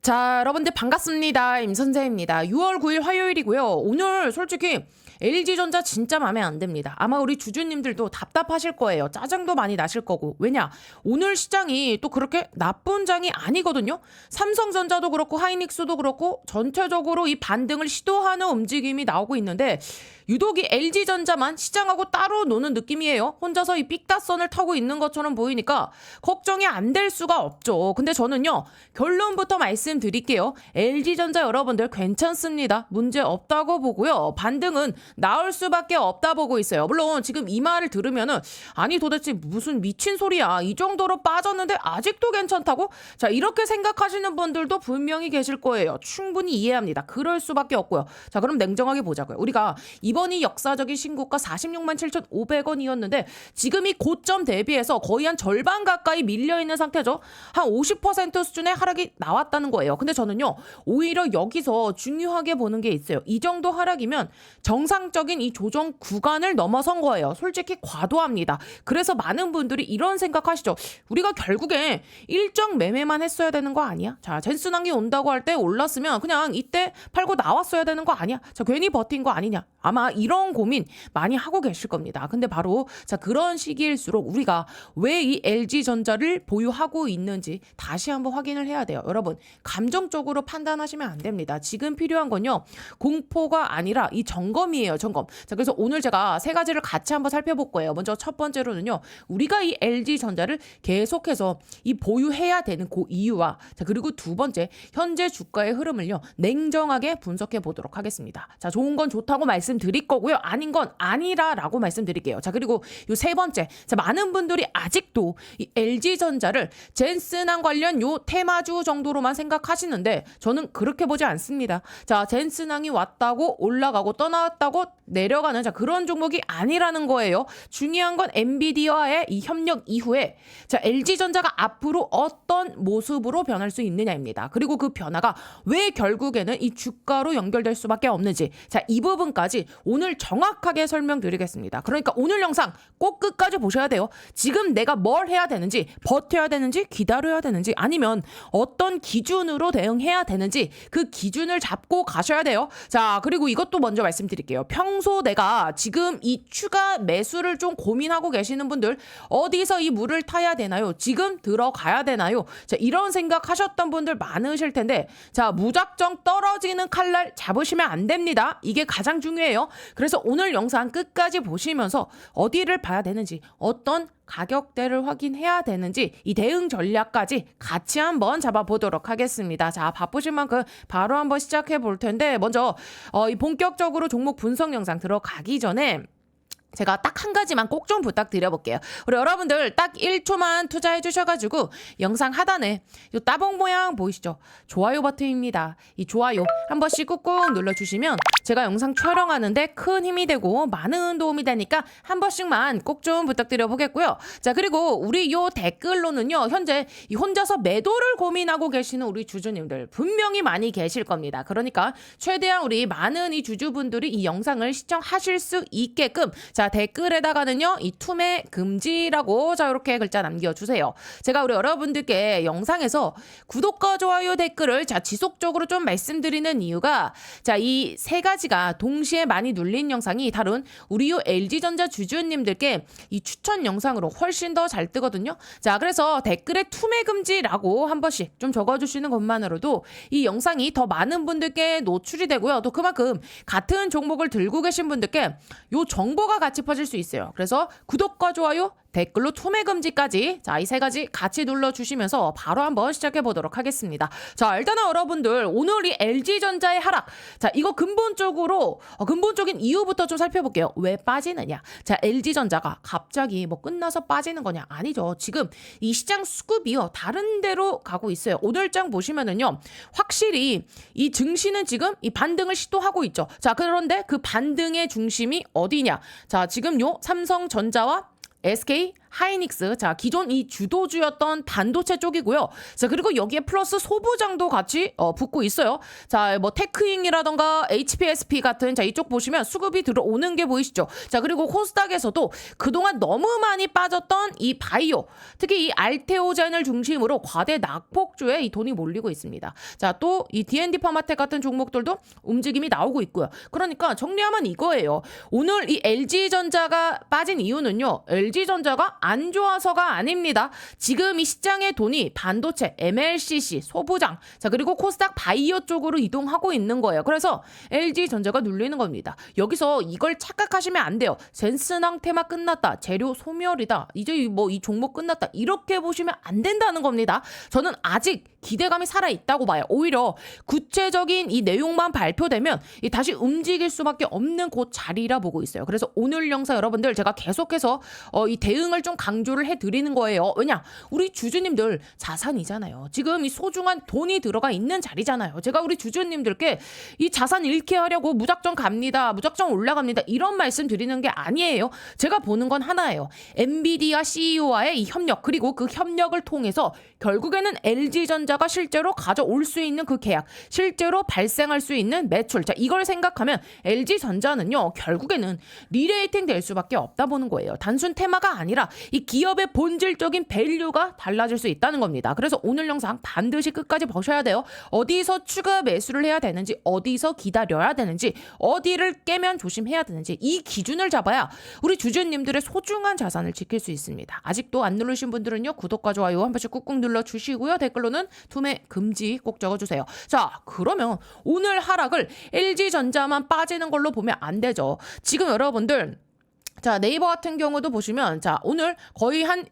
자, 여러분들 반갑습니다. 임선재입니다. 6월 9일 화요일이고요. 오늘 솔직히 LG전자 진짜 마음에 안 듭니다. 아마 우리 주주님들도 답답하실 거예요. 짜증도 많이 나실 거고. 왜냐? 오늘 시장이 또 그렇게 나쁜 장이 아니거든요. 삼성전자도 그렇고 하이닉스도 그렇고 전체적으로 이 반등을 시도하는 움직임이 나오고 있는데 유독 이 LG전자만 시장하고 따로 노는 느낌이에요. 혼자서 이 삑다선을 타고 있는 것처럼 보이니까 걱정이 안 될 수가 없죠. 근데 저는요, 결론부터 말씀드릴게요. LG전자 여러분들 괜찮습니다. 문제 없다고 보고요. 반등은 나올 수밖에 없다 보고 있어요. 물론 지금 이 말을 들으면은 아니 도대체 무슨 미친 소리야. 이 정도로 빠졌는데 아직도 괜찮다고? 자, 이렇게 생각하시는 분들도 분명히 계실 거예요. 충분히 이해합니다. 그럴 수밖에 없고요. 자, 그럼 냉정하게 보자고요. 우리가 이번이 역사적인 신고가 46만 7,500원이었는데 지금 이 고점 대비해서 거의 한 절반 가까이 밀려있는 상태죠. 한 50% 수준의 하락이 나왔다는 거예요. 근데 저는요, 오히려 여기서 중요하게 보는 게 있어요. 이 정도 하락이면 정상적인 이 조정 구간을 넘어선 거예요. 솔직히 과도합니다. 그래서 많은 분들이 이런 생각하시죠. 우리가 결국에 일정 매매만 했어야 되는 거 아니야? 자, 젠슨항이 온다고 할 때 올랐으면 그냥 이때 팔고 나왔어야 되는 거 아니야? 자, 괜히 버틴 거 아니냐? 아마 이런 고민 많이 하고 계실 겁니다. 근데 바로 자, 그런 시기일수록 우리가 왜 이 LG전자를 보유하고 있는지 다시 한번 확인을 해야 돼요. 여러분, 감정적으로 판단하시면 안 됩니다. 지금 필요한 건요, 공포가 아니라 이 점검이에요. 점검. 자, 그래서 오늘 제가 세 가지를 같이 한번 살펴볼 거예요. 먼저 첫 번째로는요, 우리가 이 LG전자를 계속해서 이 보유해야 되는 그 이유와, 자, 그리고 두 번째, 현재 주가의 흐름을요, 냉정하게 분석해 보도록 하겠습니다. 자, 좋은 건 좋다고 말씀드릴 거고요, 아닌 건 아니라라고 말씀드릴게요. 자, 그리고 요 세 번째, 자, 많은 분들이 아직도 이 LG전자를 젠슨항 관련 요 테마주 정도로만 생각하시는데 저는 그렇게 보지 않습니다. 자, 젠슨항이 왔다고 올라가고 떠났다고 내려가는 자, 그런 종목이 아니라는 거예요. 중요한 건 엔비디아와의 이 협력 이후에 자, LG전자가 앞으로 어떤 모습으로 변할 수 있느냐입니다. 그리고 그 변화가 왜 결국에는 이 주가로 연결될 수밖에 없는지, 자, 이 부분까지 오늘 정확하게 설명드리겠습니다. 그러니까 오늘 영상 꼭 끝까지 보셔야 돼요. 지금 내가 뭘 해야 되는지, 버텨야 되는지, 기다려야 되는지, 아니면 어떤 기준으로 대응해야 되는지 그 기준을 잡고 가셔야 돼요. 자, 그리고 이것도 먼저 말씀드릴게요. 평소 내가 지금 이 추가 매수를 좀 고민하고 계시는 분들, 어디서 이 물을 타야 되나요? 지금 들어가야 되나요? 자, 이런 생각 하셨던 분들 많으실 텐데, 자, 무작정 떨어지는 칼날 잡으시면 안 됩니다. 이게 가장 중요해요. 그래서 오늘 영상 끝까지 보시면서 어디를 봐야 되는지, 어떤 가격대를 확인해야 되는지, 이 대응 전략까지 같이 한번 잡아보도록 하겠습니다. 자, 바쁘신 만큼 바로 한번 시작해 볼 텐데, 먼저 이 본격적으로 종목 분석 영상 들어가기 전에 제가 딱 한 가지만 꼭 좀 부탁드려볼게요. 우리 여러분들 딱 1초만 투자해 주셔가지고 영상 하단에 이 따봉 모양 보이시죠? 좋아요 버튼입니다. 이 좋아요 한 번씩 꾹꾹 눌러주시면 제가 영상 촬영하는데 큰 힘이 되고 많은 도움이 되니까 한 번씩만 꼭 좀 부탁드려 보겠고요. 자, 그리고 우리 요 댓글로는요, 현재 이 혼자서 매도를 고민하고 계시는 우리 주주님들 분명히 많이 계실 겁니다. 그러니까 최대한 우리 많은 이 주주분들이 이 영상을 시청하실 수 있게끔, 자, 댓글에다가는요, 이 투매 금지라고 자, 이렇게 글자 남겨주세요. 제가 우리 여러분들께 영상에서 구독과 좋아요 댓글을 자, 지속적으로 좀 말씀드리는 이유가, 자, 이 세 가지가 동시에 많이 눌린 영상이 다른 우리 요 LG전자 주주님들께 이 추천 영상으로 훨씬 더 잘 뜨거든요. 자, 그래서 댓글에 투매 금지라고 한 번씩 좀 적어주시는 것만으로도 이 영상이 더 많은 분들께 노출이 되고요. 또 그만큼 같은 종목을 들고 계신 분들께 요 정보가 같이 퍼질 수 있어요. 그래서 구독과 좋아요, 댓글로 투매 금지까지, 자, 이 세 가지 같이 눌러주시면서 바로 한번 시작해 보도록 하겠습니다. 자, 일단은 여러분들 오늘 이 LG전자의 하락, 자, 이거 근본적으로 근본적인 이유부터 좀 살펴볼게요. 왜 빠지느냐? 자, LG전자가 갑자기 뭐 끝나서 빠지는 거냐? 아니죠. 지금 이 시장 수급이요, 다른 데로 가고 있어요. 오늘장 보시면은요, 확실히 이 증시는 지금 이 반등을 시도하고 있죠. 자, 그런데 그 반등의 중심이 어디냐? 자, 지금 요 삼성전자와 SK 하이닉스. 자, 기존 이 주도주였던 반도체 쪽이고요. 자, 그리고 여기에 플러스 소부장도 같이 붙고 있어요. 자, 뭐 테크잉이라던가 HPSP 같은, 자, 이쪽 보시면 수급이 들어오는 게 보이시죠? 자, 그리고 코스닥에서도 그동안 너무 많이 빠졌던 이 바이오, 특히 이 알테오젠을 중심으로 과대 낙폭주에 이 돈이 몰리고 있습니다. 자, 또 이 D&D 파마텍 같은 종목들도 움직임이 나오고 있고요. 그러니까 정리하면 이거예요. 오늘 이 LG전자가 빠진 이유는요, LG전자가 안 좋아서가 아닙니다. 지금 이 시장의 돈이 반도체, MLCC, 소부장, 자, 그리고 코스닥 바이오 쪽으로 이동하고 있는 거예요. 그래서 LG전자가 눌리는 겁니다. 여기서 이걸 착각하시면 안 돼요. 젠슨항 테마 끝났다, 재료 소멸이다, 이제 뭐 이 종목 끝났다, 이렇게 보시면 안 된다는 겁니다. 저는 아직 기대감이 살아있다고 봐요. 오히려 구체적인 이 내용만 발표되면 다시 움직일 수밖에 없는 그 자리라 보고 있어요. 그래서 오늘 영상 여러분들 제가 계속해서 이 대응을 좀 강조를 해드리는 거예요. 왜냐? 우리 주주님들 자산이잖아요. 지금 이 소중한 돈이 들어가 있는 자리잖아요. 제가 우리 주주님들께 이 자산 잃게 하려고 무작정 갑니다, 무작정 올라갑니다, 이런 말씀 드리는 게 아니에요. 제가 보는 건 하나예요. 엔비디아 CEO와의 이 협력, 그리고 그 협력을 통해서 결국에는 LG전자가 실제로 가져올 수 있는 그 계약, 실제로 발생할 수 있는 매출, 자, 이걸 생각하면 LG전자는요, 결국에는 리레이팅 될 수밖에 없다 보는 거예요. 단순 테마가 아니라 이 기업의 본질적인 밸류가 달라질 수 있다는 겁니다. 그래서 오늘 영상 반드시 끝까지 보셔야 돼요. 어디서 추가 매수를 해야 되는지, 어디서 기다려야 되는지, 어디를 깨면 조심해야 되는지, 이 기준을 잡아야 우리 주주님들의 소중한 자산을 지킬 수 있습니다. 아직도 안 누르신 분들은요, 구독과 좋아요 한 번씩 꾹꾹 눌러주시고요. 댓글로는 투매 금지 꼭 적어주세요. 자, 그러면 오늘 하락을 LG전자만 빠지는 걸로 보면 안 되죠. 지금 여러분들, 자, 네이버 같은 경우도 보시면, 자, 오늘 거의 한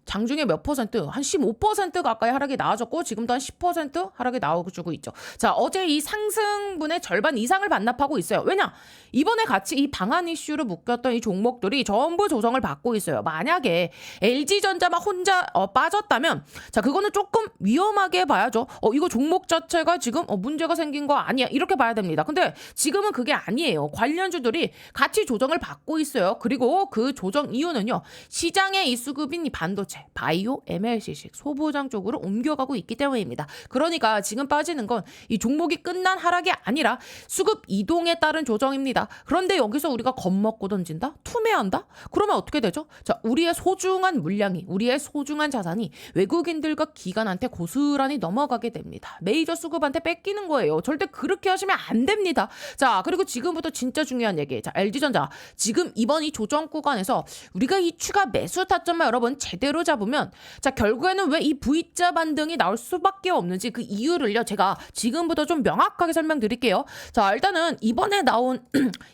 장중에 몇 퍼센트? 한 15% 가까이 하락이 나와줬고, 지금도 한 10% 하락이 나와주고 있죠. 자, 어제 이 상승분의 절반 이상을 반납하고 있어요. 왜냐? 이번에 같이 이 방한 이슈로 묶였던 이 종목들이 전부 조정을 받고 있어요. 만약에 LG전자만 혼자 빠졌다면, 자, 그거는 조금 위험하게 봐야죠. 이거 종목 자체가 지금 문제가 생긴 거 아니야, 이렇게 봐야 됩니다. 근데 지금은 그게 아니에요. 관련주들이 같이 조정을 받고 있어요. 그리고 그 조정 이유는요, 시장의 이 수급인 이 반도체, 바이오, MLCC, 소부장 쪽으로 옮겨가고 있기 때문입니다. 그러니까 지금 빠지는 건 이 종목이 끝난 하락이 아니라 수급 이동에 따른 조정입니다. 그런데 여기서 우리가 겁먹고 던진다? 투매한다? 그러면 어떻게 되죠? 자, 우리의 소중한 물량이, 우리의 소중한 자산이 외국인들과 기관한테 고스란히 넘어가게 됩니다. 메이저 수급한테 뺏기는 거예요. 절대 그렇게 하시면 안 됩니다. 자, 그리고 지금부터 진짜 중요한 얘기. 자, LG전자 지금 이번 이 조정 구간에서 우리가 이 추가 매수 타점만 여러분 제대로 잡으면, 자, 결국에는 왜 이 V자 반등이 나올 수밖에 없는지 그 이유를요, 제가 지금부터 좀 명확하게 설명드릴게요. 자, 일단은 이번에 나온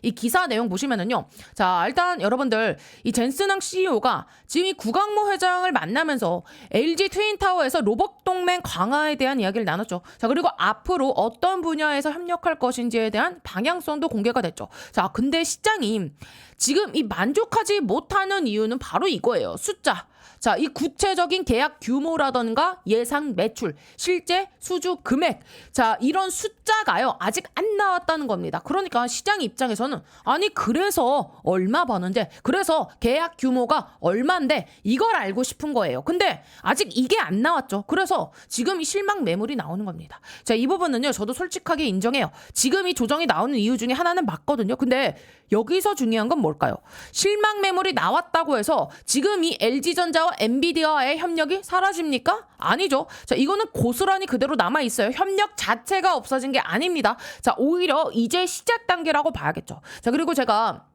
이 기사 내용 보시면은요, 자, 일단 여러분들 이 젠슨항 CEO가 지금 이 구강모 회장을 만나면서 LG 트윈타워에서 로봇 동맹 강화에 대한 이야기를 나눴죠. 자, 그리고 앞으로 어떤 분야에서 협력할 것인지에 대한 방향성도 공개가 됐죠. 자, 근데 시장이 지금 이 만족하지 못하는 이유는 바로 이거예요. 숫자. 자, 이 구체적인 계약 규모라던가 예상 매출, 실제 수주 금액, 자, 이런 숫자가요, 아직 안 나왔다는 겁니다. 그러니까 시장 입장에서는, 아니, 그래서 얼마 버는데, 그래서 계약 규모가 얼마인데, 이걸 알고 싶은 거예요. 근데 아직 이게 안 나왔죠. 그래서 지금 이 실망 매물이 나오는 겁니다. 자, 이 부분은요, 저도 솔직하게 인정해요. 지금 이 조정이 나오는 이유 중에 하나는 맞거든요. 근데 여기서 중요한 건 뭘까요? 실망 매물이 나왔다고 해서 지금 이 LG전자와 엔비디아와의 협력이 사라집니까? 아니죠. 자, 이거는 고스란히 그대로 남아있어요. 협력 자체가 없어진 게 아닙니다. 자, 오히려 이제 시작 단계라고 봐야겠죠. 자, 그리고 제가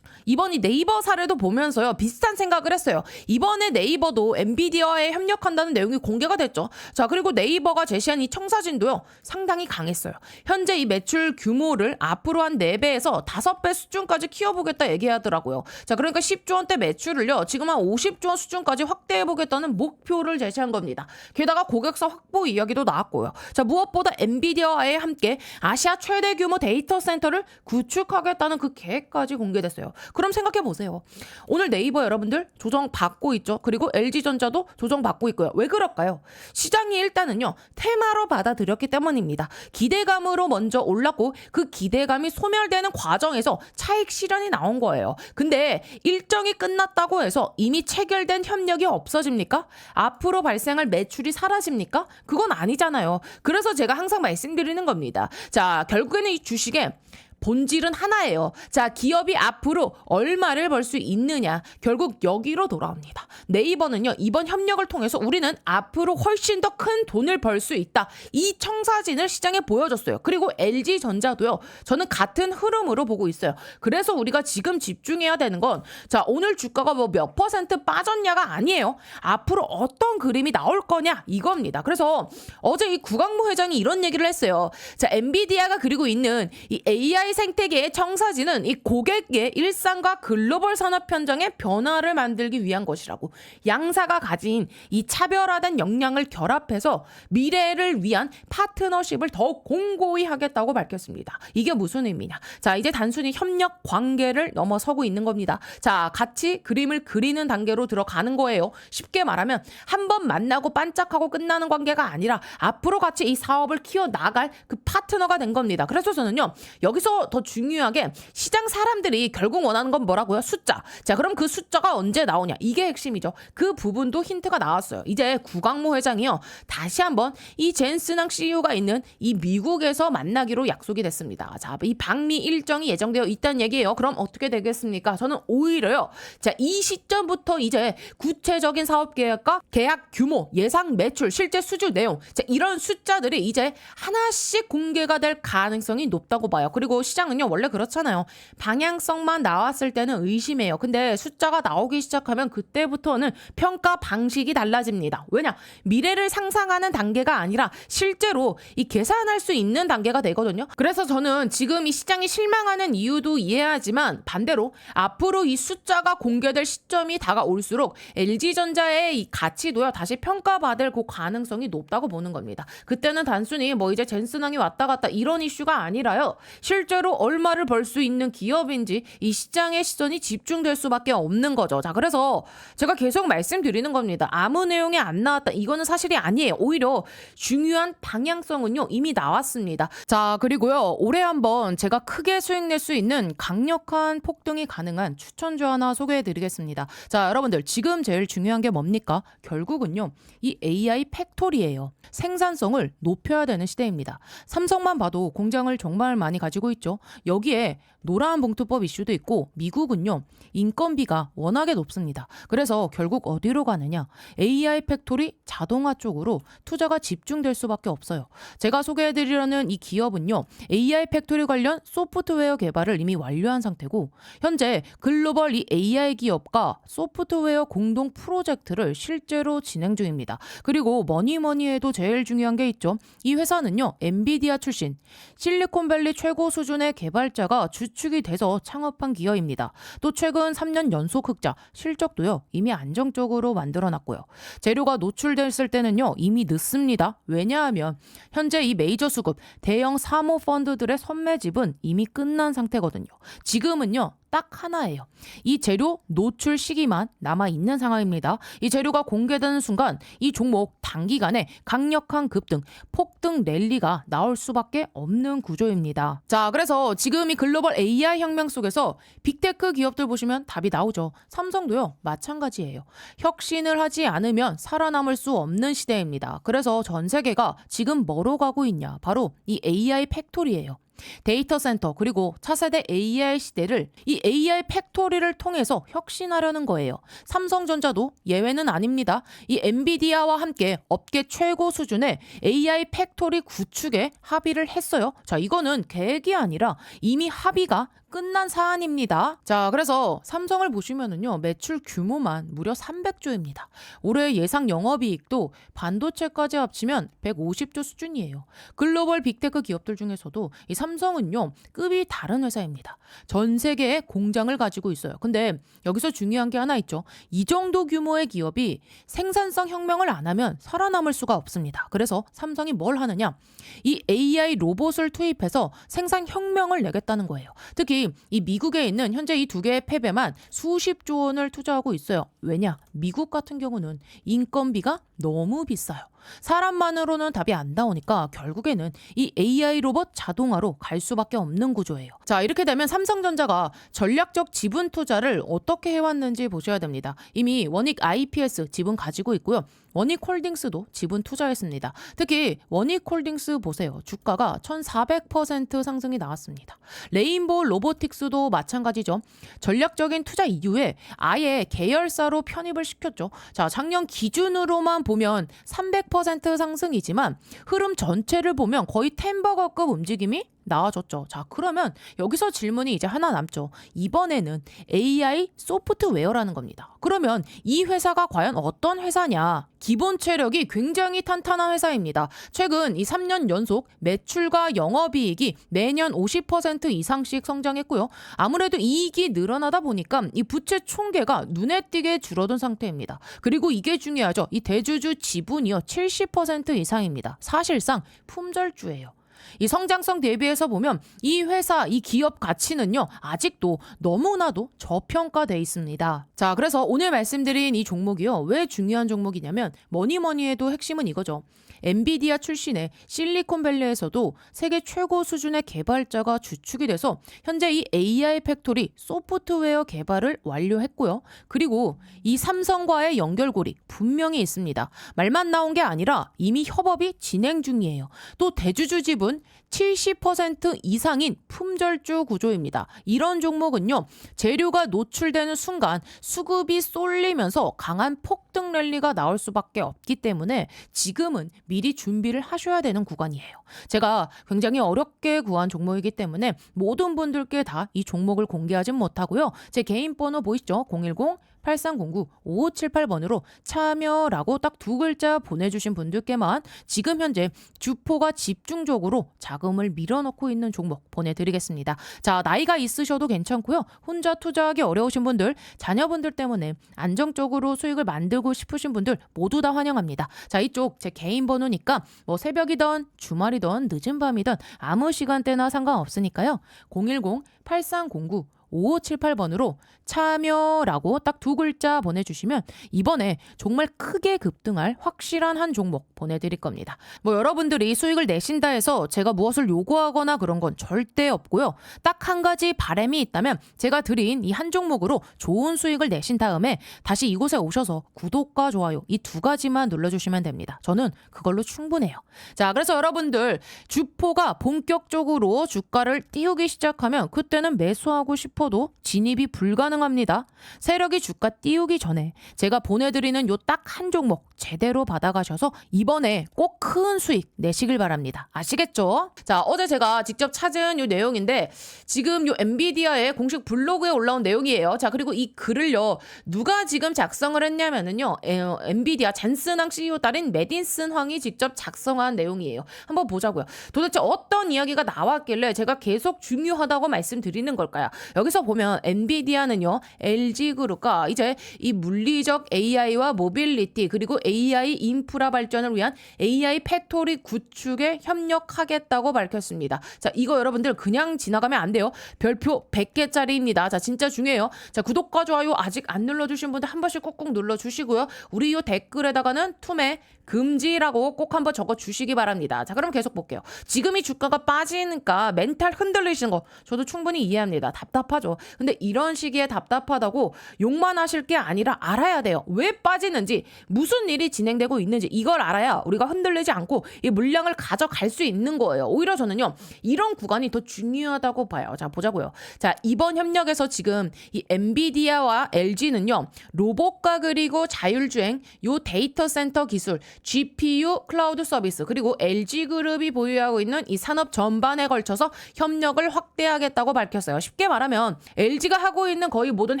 이번 이 네이버 사례도 보면서요, 비슷한 생각을 했어요. 이번에 네이버도 엔비디아에 협력한다는 내용이 공개가 됐죠. 자, 그리고 네이버가 제시한 이 청사진도요, 상당히 강했어요. 현재 이 매출 규모를 앞으로 한 4배에서 5배 수준까지 키워보겠다 얘기하더라고요. 자, 그러니까 10조 원대 매출을요, 지금 한 50조 원 수준까지 확대해보겠다는 목표를 제시한 겁니다. 게다가 고객사 확보 이야기도 나왔고요. 자, 무엇보다 엔비디아와 함께 아시아 최대 규모 데이터 센터를 구축하겠다는 그 계획까지 공개됐어요. 그럼 생각해 보세요. 오늘 네이버 여러분들 조정받고 있죠. 그리고 LG전자도 조정받고 있고요. 왜 그럴까요? 시장이 일단은요. 테마로 받아들였기 때문입니다. 기대감으로 먼저 올랐고 그 기대감이 소멸되는 과정에서 차익 실현이 나온 거예요. 근데 일정이 끝났다고 해서 이미 체결된 협력이 없어집니까? 앞으로 발생할 매출이 사라집니까? 그건 아니잖아요. 그래서 제가 항상 말씀드리는 겁니다. 자, 결국에는 이 주식에 본질은 하나예요. 자, 기업이 앞으로 얼마를 벌 수 있느냐. 결국 여기로 돌아옵니다. 네이버는요, 이번 협력을 통해서 우리는 앞으로 훨씬 더 큰 돈을 벌 수 있다. 이 청사진을 시장에 보여줬어요. 그리고 LG전자도요, 저는 같은 흐름으로 보고 있어요. 그래서 우리가 지금 집중해야 되는 건, 자, 오늘 주가가 뭐 몇 퍼센트 빠졌냐가 아니에요. 앞으로 어떤 그림이 나올 거냐, 이겁니다. 그래서 어제 이 구강모 회장이 이런 얘기를 했어요. 자, 엔비디아가 그리고 있는 이 AI 생태계의 청사진은 이 고객의 일상과 글로벌 산업 현장의 변화를 만들기 위한 것이라고. 양사가 가진 이 차별화된 역량을 결합해서 미래를 위한 파트너십을 더욱 공고히 하겠다고 밝혔습니다. 이게 무슨 의미냐? 자, 이제 단순히 협력 관계를 넘어서고 있는 겁니다. 자, 같이 그림을 그리는 단계로 들어가는 거예요. 쉽게 말하면 한 번 만나고 반짝하고 끝나는 관계가 아니라 앞으로 같이 이 사업을 키워나갈 그 파트너가 된 겁니다. 그래서 저는요, 여기서 더 중요하게 시장 사람들이 결국 원하는 건 뭐라고요? 숫자. 자, 그럼 그 숫자가 언제 나오냐? 이게 핵심이죠. 그 부분도 힌트가 나왔어요. 이제 구강모 회장이요, 다시 한번 이 젠스낭 CEO가 있는 이 미국에서 만나기로 약속이 됐습니다. 자, 이 방미 일정이 예정되어 있다는 얘기예요. 그럼 어떻게 되겠습니까? 저는 오히려요, 자, 이 시점부터 이제 구체적인 사업 계획과 계약 규모, 예상 매출, 실제 수주 내용, 자, 이런 숫자들이 이제 하나씩 공개가 될 가능성이 높다고 봐요. 그리고 시장은요, 원래 그렇잖아요. 방향성만 나왔을 때는 의심해요. 근데 숫자가 나오기 시작하면 그때부터는 평가 방식이 달라집니다. 왜냐? 미래를 상상하는 단계가 아니라 실제로 이 계산할 수 있는 단계가 되거든요. 그래서 저는 지금 이 시장이 실망하는 이유도 이해하지만 반대로 앞으로 이 숫자가 공개될 시점이 다가올수록 LG전자의 이 가치도요, 다시 평가받을 그 가능성이 높다고 보는 겁니다. 그때는 단순히 뭐 이제 젠스낭이 왔다 갔다 이런 이슈가 아니라요, 실제로 얼마를 벌 수 있는 기업인지 이 시장의 시선이 집중될 수밖에 없는 거죠. 자, 그래서 제가 계속 말씀드리는 겁니다. 아무 내용이 안 나왔다, 이거는 사실이 아니에요. 오히려 중요한 방향성은요, 이미 나왔습니다. 자, 그리고요, 올해 한번 제가 크게 수익 낼 수 있는 강력한 폭등이 가능한 추천주 하나 소개해드리겠습니다. 자, 여러분들 지금 제일 중요한 게 뭡니까? 결국은요, 이 AI 팩토리예요. 생산성을 높여야 되는 시대입니다. 삼성만 봐도 공장을 정말 많이 가지고 있죠. 여기에 노란 봉투법 이슈도 있고 미국은요, 인건비가 워낙에 높습니다. 그래서 결국 어디로 가느냐? AI 팩토리 자동화 쪽으로 투자가 집중될 수밖에 없어요. 제가 소개해드리려는 이 기업은요, AI 팩토리 관련 소프트웨어 개발을 이미 완료한 상태고 현재 글로벌 이 AI 기업과 소프트웨어 공동 프로젝트를 실제로 진행 중입니다. 그리고 뭐니 해도 제일 중요한 게 있죠. 이 회사는요, 엔비디아 출신 실리콘밸리 최고 수준의 개발자가 주축이 돼서 창업한 기업입니다. 또 최근 3년 연속 흑자, 실적도요, 이미 안정적으로 만들어놨고요. 재료가 노출됐을 때는요, 이미 늦습니다. 왜냐하면 현재 이 메이저 수급 대형 사모 펀드들의 선매집은 이미 끝난 상태거든요. 지금은요, 딱 하나예요. 이 재료 노출 시기만 남아있는 상황입니다. 이 재료가 공개되는 순간 이 종목 단기간에 강력한 급등, 폭등 랠리가 나올 수밖에 없는 구조입니다. 자, 그래서 지금 이 글로벌 AI 혁명 속에서 빅테크 기업들 보시면 답이 나오죠. 삼성도요, 마찬가지예요. 혁신을 하지 않으면 살아남을 수 없는 시대입니다. 그래서 전 세계가 지금 뭐로 가고 있냐? 바로 이 AI 팩토리예요. 데이터 센터 그리고 차세대 AI 시대를 이 AI 팩토리를 통해서 혁신하려는 거예요. 삼성전자도 예외는 아닙니다. 이 엔비디아와 함께 업계 최고 수준의 AI 팩토리 구축에 합의를 했어요. 자, 이거는 계획이 아니라 이미 합의가 끝난 사안입니다. 자, 그래서 삼성을 보시면은요, 매출 규모만 무려 300조입니다. 올해 예상 영업이익도 반도체까지 합치면 150조 수준이에요. 글로벌 빅테크 기업들 중에서도 이 삼성은요, 급이 다른 회사입니다. 전 세계에 공장을 가지고 있어요. 근데 여기서 중요한 게 하나 있죠. 이 정도 규모의 기업이 생산성 혁명을 안 하면 살아남을 수가 없습니다. 그래서 삼성이 뭘 하느냐? 이 AI 로봇을 투입해서 생산 혁명을 내겠다는 거예요. 특히 특히 이 미국에 있는 현재 이 두 개의 팹에만 수십조 원을 투자하고 있어요. 왜냐? 미국 같은 경우는 인건비가 너무 비싸요. 사람만으로는 답이 안 나오니까 결국에는 이 AI 로봇 자동화로 갈 수밖에 없는 구조예요. 자, 이렇게 되면 삼성전자가 전략적 지분 투자를 어떻게 해왔는지 보셔야 됩니다. 이미 원익 IPS 지분 가지고 있고요. 원익홀딩스도 지분 투자했습니다. 특히 원익홀딩스 보세요. 주가가 1400% 상승이 나왔습니다. 레인보우 로보틱스도 마찬가지죠. 전략적인 투자 이후에 아예 계열사로 편입을 시켰죠. 자, 작년 기준으로만 보면 300% 상승이지만 흐름 전체를 보면 거의 템버거급 움직임이 나와줬죠. 자, 그러면 여기서 질문이 이제 하나 남죠. 이번에는 AI 소프트웨어라는 겁니다. 그러면 이 회사가 과연 어떤 회사냐? 기본 체력이 굉장히 탄탄한 회사입니다. 최근 이 3년 연속 매출과 영업이익이 매년 50% 이상씩 성장했고요. 아무래도 이익이 늘어나다 보니까 이 부채 총계가 눈에 띄게 줄어든 상태입니다. 그리고 이게 중요하죠. 이 대주주 지분이요 70% 이상입니다. 사실상 품절주예요. 이 성장성 대비해서 보면 이 회사, 이 기업 가치는요, 아직도 너무나도 저평가돼 있습니다. 자, 그래서 오늘 말씀드린 이 종목이요, 왜 중요한 종목이냐면 뭐니 해도 핵심은 이거죠. 엔비디아 출신의 실리콘밸리에서도 세계 최고 수준의 개발자가 주축이 돼서 현재 이 AI 팩토리 소프트웨어 개발을 완료했고요. 그리고 이 삼성과의 연결고리 분명히 있습니다. 말만 나온 게 아니라 이미 협업이 진행 중이에요. 또 대주주 지분 70% 이상인 품절주 구조입니다. 이런 종목은요, 재료가 노출되는 순간 수급이 쏠리면서 강한 폭등 랠리가 나올 수밖에 없기 때문에 지금은 미리 준비를 하셔야 되는 구간이에요. 제가 굉장히 어렵게 구한 종목이기 때문에 모든 분들께 다 이 종목을 공개하진 못하고요. 제 개인 번호 보이시죠? 010-8309-5578번으로 참여라고 딱 두 글자 보내주신 분들께만 지금 현재 주포가 집중적으로 자금을 밀어넣고 있는 종목 보내드리겠습니다. 자, 나이가 있으셔도 괜찮고요. 혼자 투자하기 어려우신 분들, 자녀분들 때문에 안정적으로 수익을 만들고 싶으신 분들 모두 다 환영합니다. 자, 이쪽 제 개인 번호니까 뭐 새벽이든 주말이든 늦은 밤이든 아무 시간대나 상관없으니까요. 010-8309-5578번으로 참여라고 딱 두 글자 보내주시면 이번에 정말 크게 급등할 확실한 한 종목 보내드릴 겁니다. 뭐 여러분들이 수익을 내신다 해서 제가 무엇을 요구하거나 그런 건 절대 없고요. 딱 한 가지 바람이 있다면 제가 드린 이 한 종목으로 좋은 수익을 내신 다음에 다시 이곳에 오셔서 구독과 좋아요 이 두 가지만 눌러주시면 됩니다. 저는 그걸로 충분해요. 자, 그래서 여러분들 주포가 본격적으로 주가를 띄우기 시작하면 그때는 매수하고 싶어도 진입이 불가능합니다. 세력이 주가 띄우기 전에 제가 보내드리는 요 딱 한 종목 제대로 받아가셔서 이번에 꼭 큰 수익 내시길 바랍니다. 아시겠죠? 자, 어제 제가 직접 찾은 요 내용인데 지금 요 엔비디아의 공식 블로그에 올라온 내용이에요. 자, 그리고 이 글을요 누가 지금 작성을 했냐면은요 엔비디아 젠슨왕 CEO 딸인 메딘슨 황이 직접 작성한 내용이에요. 한번 보자고요. 도대체 어떤 이야기가 나왔길래 제가 계속 중요하다고 말씀드리는 걸까요? 여기서 보면 엔비디아는요 LG그룹과 이제 이 물리적 AI와 모빌리티 그리고 AI 인프라 발전을 위한 AI 팩토리 구축에 협력하겠다고 밝혔습니다. 자, 이거 여러분들 그냥 지나가면 안 돼요. 별표 100개짜리입니다. 자, 진짜 중요해요. 자, 구독과 좋아요 아직 안 눌러주신 분들 한 번씩 꾹꾹 눌러주시고요. 우리 이 댓글에다가는 투매 금지라고 꼭 한번 적어주시기 바랍니다. 자, 그럼 계속 볼게요. 지금 이 주가가 빠지니까 멘탈 흔들리시는 거 저도 충분히 이해합니다. 답답하죠. 근데 이런 시기에 답답하다고 욕만 하실 게 아니라 알아야 돼요. 왜 빠지는지, 무슨 일이 진행되고 있는지 이걸 알아야 우리가 흔들리지 않고 이 물량을 가져갈 수 있는 거예요. 오히려 저는요 이런 구간이 더 중요하다고 봐요. 자, 보자고요. 자, 이번 협력에서 지금 이 엔비디아와 LG는요 로봇과 그리고 자율주행 요 데이터 센터 기술 GPU 클라우드 서비스 그리고 LG그룹이 보유하고 있는 이 산업 전반에 걸쳐서 협력을 확대하겠다고 밝혔어요. 쉽게 말하면 그러면 LG가 하고 있는 거의 모든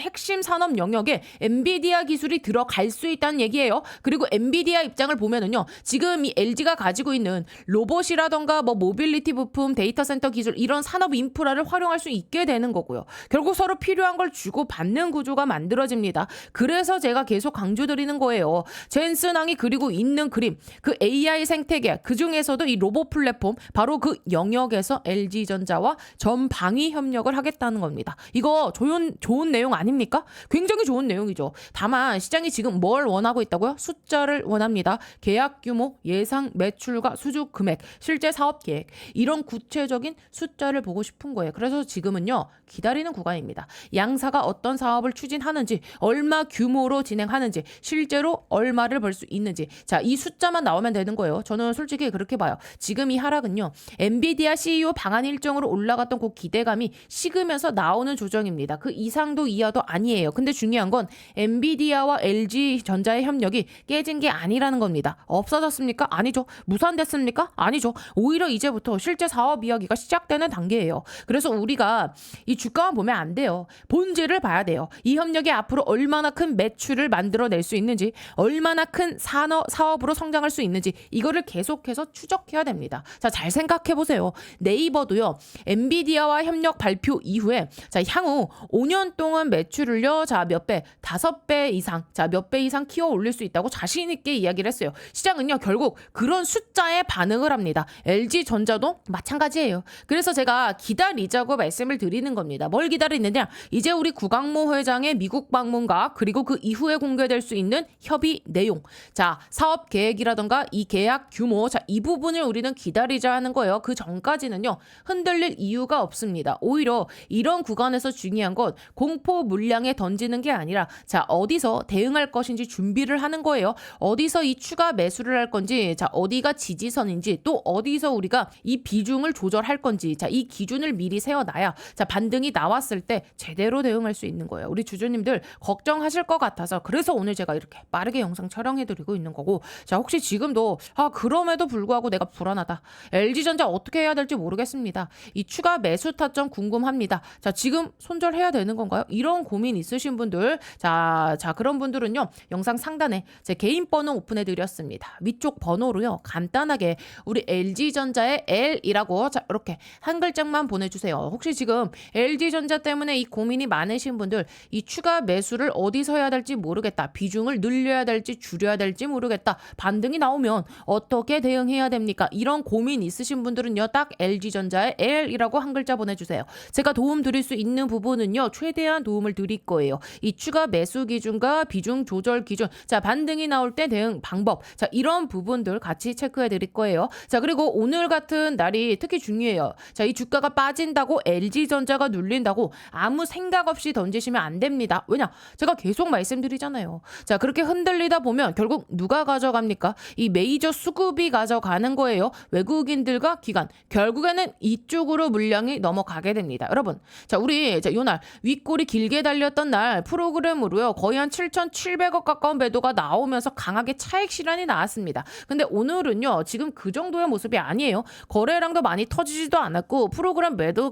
핵심 산업 영역에 엔비디아 기술이 들어갈 수 있다는 얘기예요. 그리고 엔비디아 입장을 보면은요, 지금 이 LG가 가지고 있는 로봇이라던가 뭐 모빌리티 부품, 데이터 센터 기술 이런 산업 인프라를 활용할 수 있게 되는 거고요. 결국 서로 필요한 걸 주고 받는 구조가 만들어집니다. 그래서 제가 계속 강조드리는 거예요. 젠슨왕이 그리고 있는 그림, 그 AI 생태계, 그 중에서도 이 로봇 플랫폼, 바로 그 영역에서 LG전자와 전방위 협력을 하겠다는 겁니다. 이거 좋은 내용 아닙니까? 굉장히 좋은 내용이죠. 다만 시장이 지금 뭘 원하고 있다고요? 숫자를 원합니다. 계약 규모, 예상 매출과 수주 금액, 실제 사업 계획, 이런 구체적인 숫자를 보고 싶은 거예요. 그래서 지금은요, 기다리는 구간입니다. 양사가 어떤 사업을 추진하는지, 얼마 규모로 진행하는지, 실제로 얼마를 벌 수 있는지, 자, 이 숫자만 나오면 되는 거예요. 저는 솔직히 그렇게 봐요. 지금 이 하락은요, 엔비디아 CEO 방한 일정으로 올라갔던 그 기대감이 식으면서 나오는 조정입니다. 그 이상도 이하도 아니에요. 근데 중요한 건 엔비디아와 LG전자의 협력이 깨진 게 아니라는 겁니다. 없어졌습니까? 아니죠. 무산됐습니까? 아니죠. 오히려 이제부터 실제 사업 이야기가 시작되는 단계예요. 그래서 우리가 이 주가만 보면 안 돼요. 본질을 봐야 돼요. 이 협력이 앞으로 얼마나 큰 매출을 만들어낼 수 있는지, 얼마나 큰 사업으로 성장할 수 있는지, 이거를 계속해서 추적해야 됩니다. 자, 잘 생각해 보세요. 네이버도요, 엔비디아와 협력 발표 이후에 자, 향후 5년 동안 매출을요, 자, 몇 배, 5배 이상, 자, 몇 배 이상 키워 올릴 수 있다고 자신 있게 이야기를 했어요. 시장은요, 결국 그런 숫자에 반응을 합니다. LG전자도 마찬가지예요. 그래서 제가 기다리자고 말씀을 드리는 겁니다. 뭘 기다리느냐? 이제 우리 구강모 회장의 미국 방문과 그리고 그 이후에 공개될 수 있는 협의 내용, 자, 사업 계획이라던가 이 계약 규모, 자, 이 부분을 우리는 기다리자 하는 거예요. 그 전까지는요, 흔들릴 이유가 없습니다. 오히려 이런 구간에서 중요한 건 공포 물량에 던지는 게 아니라, 자, 어디서 대응할 것인지 준비를 하는 거예요. 어디서 이 추가 매수를 할 건지, 자, 어디가 지지선인지, 또 어디서 우리가 이 비중을 조절할 건지, 자, 이 기준을 미리 세워놔야, 자, 반등이 나왔을 때 제대로 대응할 수 있는 거예요. 우리 주주님들 걱정하실 것 같아서 그래서 오늘 제가 이렇게 빠르게 영상 촬영해드리고 있는 거고, 자, 혹시 지금도 그럼에도 불구하고 내가 불안하다, LG전자 어떻게 해야 될지 모르겠습니다, 이 추가 매수 타점 궁금합니다, 자, 지금 손절해야 되는 건가요? 이런 고민 있으신 분들, 자, 그런 분들은요, 영상 상단에 제 개인 번호 오픈해 드렸습니다. 위쪽 번호로요, 간단하게 우리 LG전자의 L이라고, 자, 이렇게 한 글자만 보내주세요. 혹시 지금 LG전자 때문에 이 고민이 많으신 분들, 이 추가 매수를 어디서 해야 될지 모르겠다, 비중을 늘려야 될지 줄여야 될지 모르겠다, 반등이 나오면 어떻게 대응해야 됩니까? 이런 고민 있으신 분들은요, 딱 LG전자의 L이라고 한 글자 보내주세요. 제가 도움 드릴 수 있는 부분은요, 최대한 도움을 드릴 거예요. 이 추가 매수 기준과 비중 조절 기준, 자, 반등이 나올 때 대응 방법, 자, 이런 부분들 같이 체크해 드릴 거예요. 자, 그리고 오늘 같은 날이 특히 중요해요. 자, 이 주가가 빠진다고 LG전자가 눌린다고 아무 생각 없이 던지시면 안 됩니다. 왜냐? 제가 계속 말씀드리잖아요. 자, 그렇게 흔들리다 보면 결국 누가 가져갑니까? 이 메이저 수급이 가져가는 거예요. 외국인들과 기관. 결국에는 이쪽으로 물량이 넘어가게 됩니다. 여러분, 자, 우리 요날 윗골이 길게 달렸던 날 프로그램으로요, 거의 한 7,700억 가까운 매도가 나오면서 강하게 차익 실현이 나왔습니다. 근데 오늘은요, 지금 그 정도의 모습이 아니에요. 거래량도 많이 터지지도 않았고 프로그램 매도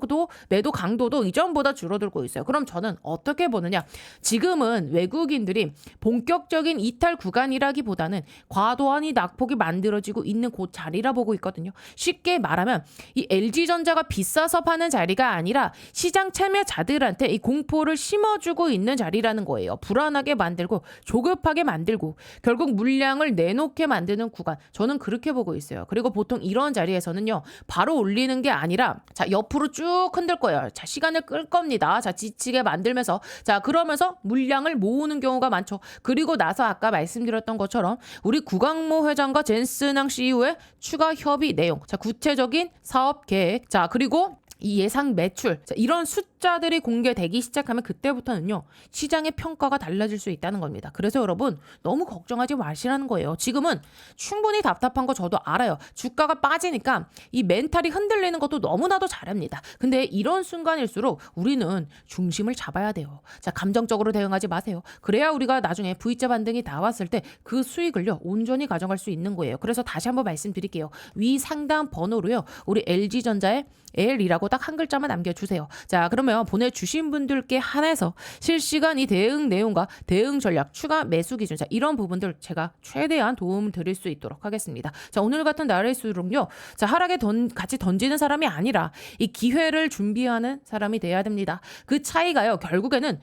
강도도 이전보다 줄어들고 있어요. 그럼 저는 어떻게 보느냐? 지금은 외국인들이 본격적인 이탈 구간이라기보다는 과도한 이 낙폭이 만들어지고 있는 그 자리라 보고 있거든요. 쉽게 말하면 이 LG전자가 비싸서 파는 자리가 아니라 시장 참여자들한테 이 공포를 심어주고 있는 자리라는 거예요. 불안하게 만들고 조급하게 만들고 결국 물량을 내놓게 만드는 구간, 저는 그렇게 보고 있어요. 그리고 보통 이런 자리에서는요, 바로 올리는 게 아니라, 자, 옆으로 쭉 흔들 거예요. 자, 시간을 끌 겁니다. 자, 지치게 만들면서, 자, 그러면서 물량을 모으는 경우가 많죠. 그리고 나서 아까 말씀드렸던 것처럼 우리 구강모 회장과 젠슨왕 CEO의 추가 협의 내용, 자, 구체적인 사업 계획, 자, 그리고 이 예상 매출, 자, 이런 숫자들이 공개되기 시작하면 그때부터는요, 시장의 평가가 달라질 수 있다는 겁니다. 그래서 여러분, 너무 걱정하지 마시라는 거예요. 지금은 충분히 답답한 거 저도 알아요. 주가가 빠지니까 이 멘탈이 흔들리는 것도 너무나도 잘합니다. 근데 이런 순간일수록 우리는 중심을 잡아야 돼요. 자, 감정적으로 대응하지 마세요. 그래야 우리가 나중에 V자 반등이 나왔을 때 그 수익을요, 온전히 가져갈 수 있는 거예요. 그래서 다시 한번 말씀드릴게요. 위 상단 번호로요, 우리 LG전자의 L이라고 딱 한 글자만 남겨주세요. 자, 그러면 그러면 보내주신 분들께 한해서 실시간 이 대응 내용과 대응 전략, 추가 매수 기준, 자, 이런 부분들 제가 최대한 도움을 드릴 수 있도록 하겠습니다. 자, 오늘 같은 날일수록요, 자, 하락에 같이 던지는 사람이 아니라 이 기회를 준비하는 사람이 돼야 됩니다. 그 차이가요, 결국에는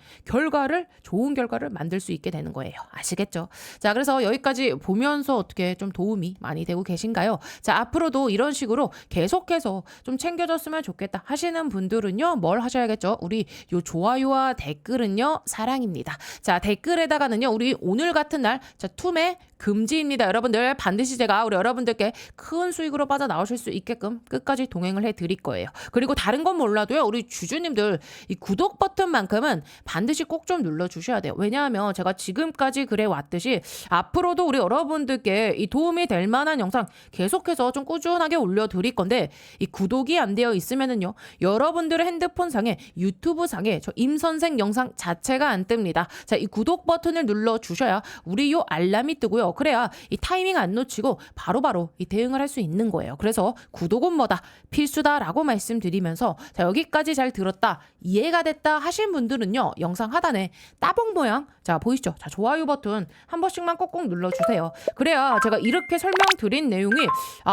좋은 결과를 만들 수 있게 되는 거예요. 아시겠죠? 자, 그래서 여기까지 보면서 어떻게 좀 도움이 많이 되고 계신가요? 자, 앞으로도 이런 식으로 계속해서 좀 챙겨줬으면 좋겠다 하시는 분들은요, 뭘 하셔야겠죠? 우리 요 좋아요와 댓글은요, 사랑입니다. 자, 댓글에다가는요, 우리 오늘 같은 날, 자, 투매 금지입니다. 여러분들 반드시 제가 우리 여러분들께 큰 수익으로 빠져나오실 수 있게끔 끝까지 동행을 해드릴 거예요. 그리고 다른 건 몰라도요, 우리 주주님들 이 구독 버튼만큼은 반드시 꼭 좀 눌러주셔야 돼요. 왜냐하면 제가 지금까지 그래 왔듯이 앞으로도 우리 여러분들께 이 도움이 될 만한 영상 계속해서 좀 꾸준하게 올려드릴 건데, 이 구독이 안 되어 있으면은요, 여러분들의 핸드폰 상에 유튜브 상에 저 임선생 영상 자체가 안 뜹니다. 자, 이 구독 버튼을 눌러주셔야 우리 요 알람이 뜨고요. 그래야 이 타이밍 안 놓치고 바로바로 이 대응을 할 수 있는 거예요. 그래서 구독은 뭐다? 필수다라고 말씀드리면서, 자, 여기까지 잘 들었다, 이해가 됐다 하신 분들은요, 영상 하단에 따봉 모양, 자, 보이시죠? 자, 좋아요 버튼 한 번씩만 꼭꼭 눌러주세요. 그래야 제가 이렇게 설명드린 내용이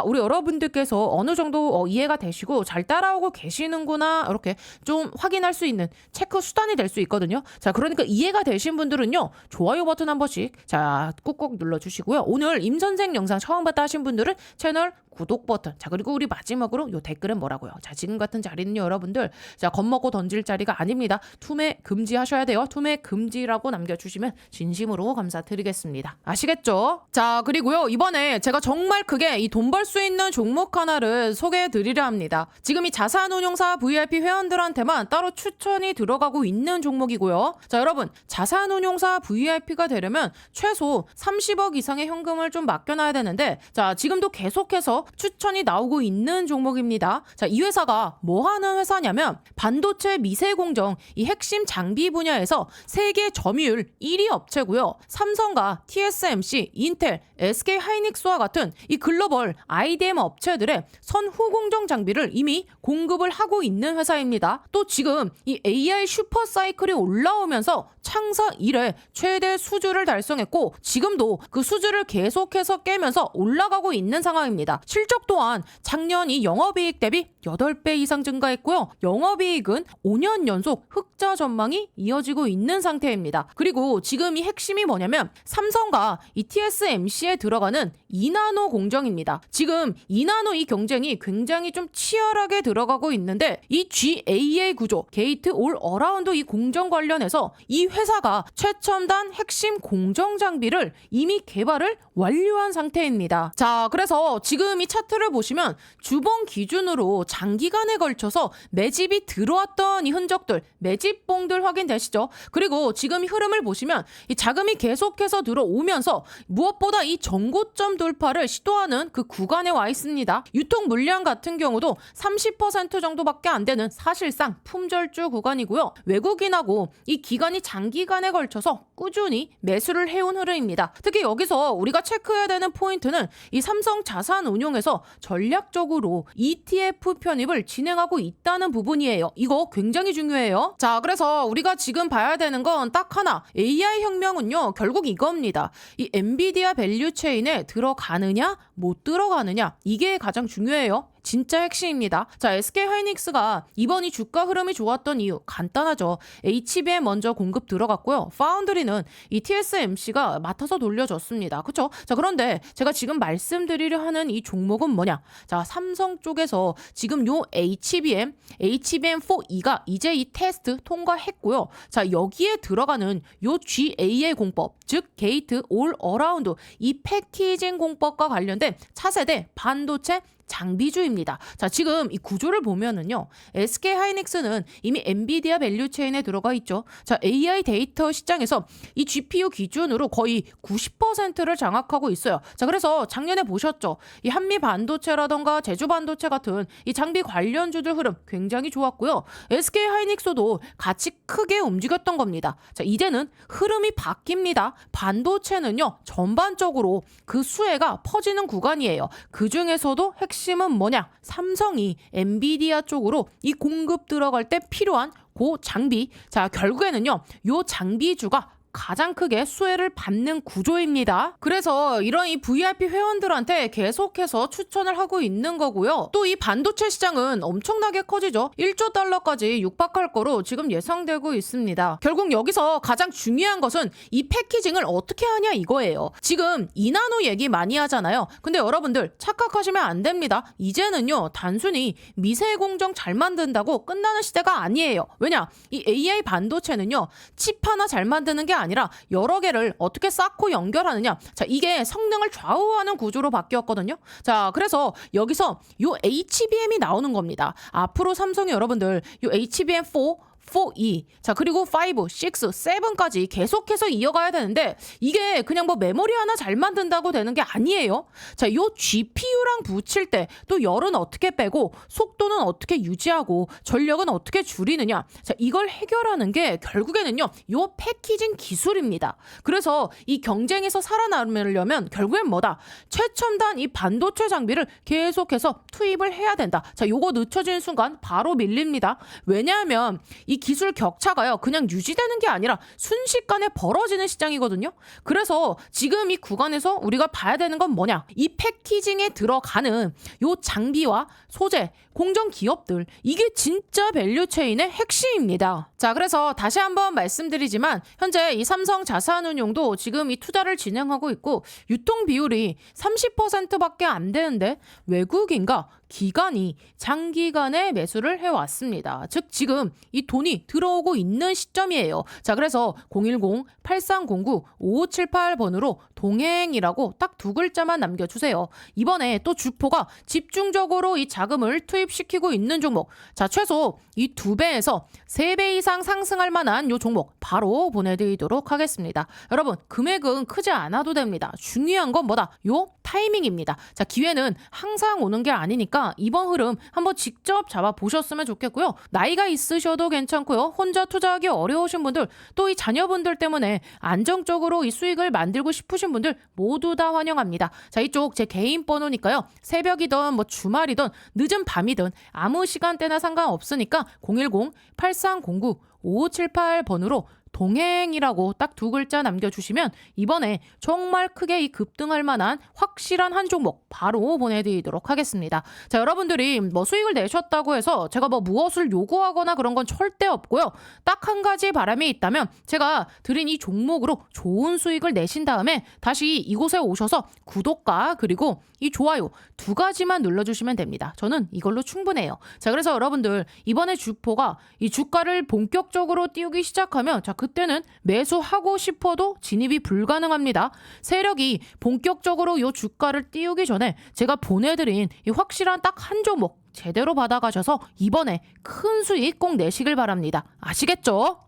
우리 여러분들께서 어느 정도 이해가 되시고 잘 따라오고 계시는구나, 이렇게 좀 확인할 수 있는 체크 수단이 될 수 있거든요. 자, 그러니까 이해가 되신 분들은요, 좋아요 버튼 한 번씩, 자, 꾹꾹 눌러주시고요. 오늘 임선생 영상 처음 봤다 하신 분들은 채널 구독 버튼, 자, 그리고 우리 마지막으로 요 댓글은 뭐라고요? 자, 지금 같은 자리는요, 여러분들, 자, 겁먹고 던질 자리가 아닙니다. 투매 금지 하셔야 돼요. 투매 금지라고 남겨주시면 진심으로 감사드리겠습니다. 아시겠죠? 자, 그리고요, 이번에 제가 정말 크게 이 돈 벌 수 있는 종목 하나를 소개해 드리려 합니다. 지금 이 자산운용사 VIP 회원들한테만 따로 추천이 들어가고 있는 종목이고요. 자, 여러분, 자산운용사 VIP가 되려면 최소 30억 이상의 현금을 좀 맡겨놔야 되는데, 자, 지금도 계속해서 추천이 나오고 있는 종목입니다. 자, 이 회사가 뭐 하는 회사냐면 반도체 미세 공정 이 핵심 장비 분야에서 세계 점유율 1위 업체고요. 삼성과 TSMC, 인텔, SK 하이닉스와 같은 이 글로벌 IDM 업체들의 선후 공정 장비를 이미 공급을 하고 있는 회사입니다. 또 지금 이 AI 슈퍼 사이클이 올라오면서 창사 이래 최대 수주를 달성했고, 지금도 그 수주를 계속해서 깨면서 올라가고 있는 상황입니다. 실적 또한 작년 이 영업이익 대비 8배 이상 증가했고요. 영업이익은 5년 연속 흑자 전망이 이어지고 있는 상태입니다. 그리고 지금 이 핵심이 뭐냐면 삼성과 이 TSMC에 들어가는 2나노 공정입니다. 지금 2나노 이 경쟁이 굉장히 좀 치열하게 들어가고 있는데, 이 GAA 구조, 게이트 올 어라운드 이 공정 관련해서 이 회사가 최첨단 핵심 공정 장비를 이미 개발을 완료한 상태입니다. 자, 그래서 지금 이 차트를 보시면 주봉 기준으로 장기간에 걸쳐서 매집이 들어왔던 이 흔적들, 매집봉들 확인되시죠? 그리고 지금 이 흐름을 보시면 이 자금이 계속해서 들어오면서 무엇보다 이 전고점 돌파를 시도하는 그 구간에 와 있습니다. 유통 물량 같은 경우도 30% 정도밖에 안 되는 사실상 품절주 구간이고요. 외국인하고 이 기간이 장기간에 걸쳐서 꾸준히 매수를 해온 흐름입니다. 특히 여기서 우리가 체크해야 되는 포인트는 이 삼성 자산운용에서 전략적으로 ETF 편입을 진행하고 있다는 부분이에요. 이거 굉장히 중요해요. 자, 그래서 우리가 지금 봐야 되는 건 딱 하나, AI 혁명은요, 결국 이겁니다. 이 엔비디아 밸류체인에 들어가느냐 못 들어가느냐, 이게 가장 중요해요. 진짜 핵심입니다. 자, SK 하이닉스가 이번 이 주가 흐름이 좋았던 이유 간단하죠. HBM 먼저 공급 들어갔고요. 파운드리는 이 TSMC가 맡아서 돌려줬습니다. 그렇죠? 자, 그런데 제가 지금 말씀드리려 하는 이 종목은 뭐냐? 자, 삼성 쪽에서 지금 요 HBM4E가 이제 이 테스트 통과했고요. 자, 여기에 들어가는 요 GAA 공법, 즉 게이트 올 어라운드 이 패키징 공법과 관련된 차세대 반도체 장비주입니다. 자, 지금 이 구조를 보면은요, SK 하이닉스는 이미 엔비디아 밸류체인에 들어가 있죠. 자, AI 데이터 시장에서 이 GPU 기준으로 거의 90%를 장악하고 있어요. 자, 그래서 작년에 보셨죠? 이 한미 반도체라던가 제주 반도체 같은 이 장비 관련주들 흐름 굉장히 좋았고요. SK 하이닉스도 같이 크게 움직였던 겁니다. 자, 이제는 흐름이 바뀝니다. 반도체는요, 전반적으로 그 수혜가 퍼지는 구간이에요. 그 중에서도 핵심은 뭐냐? 삼성이 엔비디아 쪽으로 이 공급 들어갈 때 필요한 고 장비. 자, 결국에는요, 요 장비주가 가장 크게 수혜를 받는 구조입니다. 그래서 이런 이 VIP 회원들한테 계속해서 추천을 하고 있는 거고요. 또 이 반도체 시장은 엄청나게 커지죠. 1조 달러까지 육박할 거로 지금 예상되고 있습니다. 결국 여기서 가장 중요한 것은 이 패키징을 어떻게 하냐 이거예요. 지금 2나노 얘기 많이 하잖아요. 근데 여러분들 착각하시면 안 됩니다. 이제는요, 단순히 미세 공정 잘 만든다고 끝나는 시대가 아니에요. 왜냐? 이 AI 반도체는요, 칩 하나 잘 만드는 게 아니라 여러 개를 어떻게 쌓고 연결하느냐. 자, 이게 성능을 좌우하는 구조로 바뀌었거든요. 자, 그래서 여기서 요 HBM이 나오는 겁니다. 앞으로 삼성이 여러분들 요 HBM4 4E, 자, 그리고 5, 6, 7까지 계속해서 이어가야 되는데 이게 그냥 뭐 메모리 하나 잘 만든다고 되는 게 아니에요. 자, 요 GPU랑 붙일 때 또 열은 어떻게 빼고 속도는 어떻게 유지하고 전력은 어떻게 줄이느냐. 자, 이걸 해결하는 게 결국에는요, 요 패키징 기술입니다. 그래서 이 경쟁에서 살아남으려면 결국엔 뭐다? 최첨단 이 반도체 장비를 계속해서 투입을 해야 된다. 자, 요거 늦춰지는 순간 바로 밀립니다. 왜냐하면 이 기술 격차가요, 그냥 유지되는 게 아니라 순식간에 벌어지는 시장이거든요. 그래서 지금 이 구간에서 우리가 봐야 되는 건 뭐냐? 이 패키징에 들어가는 요 장비와 소재, 공정 기업들, 이게 진짜 밸류체인의 핵심입니다. 자, 그래서 다시 한번 말씀드리지만 현재 이 삼성 자산운용도 지금 이 투자를 진행하고 있고 유통 비율이 30%밖에 안 되는데 외국인과 기관이 장기간의 매수를 해왔습니다. 즉 지금 이 돈이 들어오고 있는 시점이에요. 자, 그래서 010-8309-5578번으로 동행이라고 딱 두 글자만 남겨주세요. 이번에 또 주포가 집중적으로 이 자금을 투입시키고 있는 종목. 자, 최소 이 2배에서 3배 이상 상승할 만한 요 종목 바로 보내드리도록 하겠습니다. 여러분, 금액은 크지 않아도 됩니다. 중요한 건 뭐다? 요 타이밍입니다. 자, 기회는 항상 오는 게 아니니까 이번 흐름 한번 직접 잡아보셨으면 좋겠고요. 나이가 있으셔도 괜찮고요. 혼자 투자하기 어려우신 분들, 또 이 자녀분들 때문에 안정적으로 이 수익을 만들고 싶으신 분들 모두 다 환영합니다. 자, 이쪽 제 개인 번호니까요. 새벽이든 뭐 주말이든 늦은 밤이든 아무 시간대나 상관없으니까 010-8309-5578번으로 동행이라고 딱 두 글자 남겨주시면 이번에 정말 크게 이 급등할 만한 확실한 한 종목 바로 보내드리도록 하겠습니다. 자, 여러분들이 뭐 수익을 내셨다고 해서 제가 뭐 무엇을 요구하거나 그런 건 절대 없고요. 딱 한 가지 바람이 있다면 제가 드린 이 종목으로 좋은 수익을 내신 다음에 다시 이곳에 오셔서 구독과 그리고 이 좋아요 두 가지만 눌러주시면 됩니다. 저는 이걸로 충분해요. 자, 그래서 여러분들 이번에 주포가 이 주가를 본격적으로 띄우기 시작하면 자, 그때는 매수하고 싶어도 진입이 불가능합니다. 세력이 본격적으로 이 주가를 띄우기 전에 제가 보내드린 이 확실한 딱 한 종목 제대로 받아가셔서 이번에 큰 수익 꼭 내시길 바랍니다. 아시겠죠?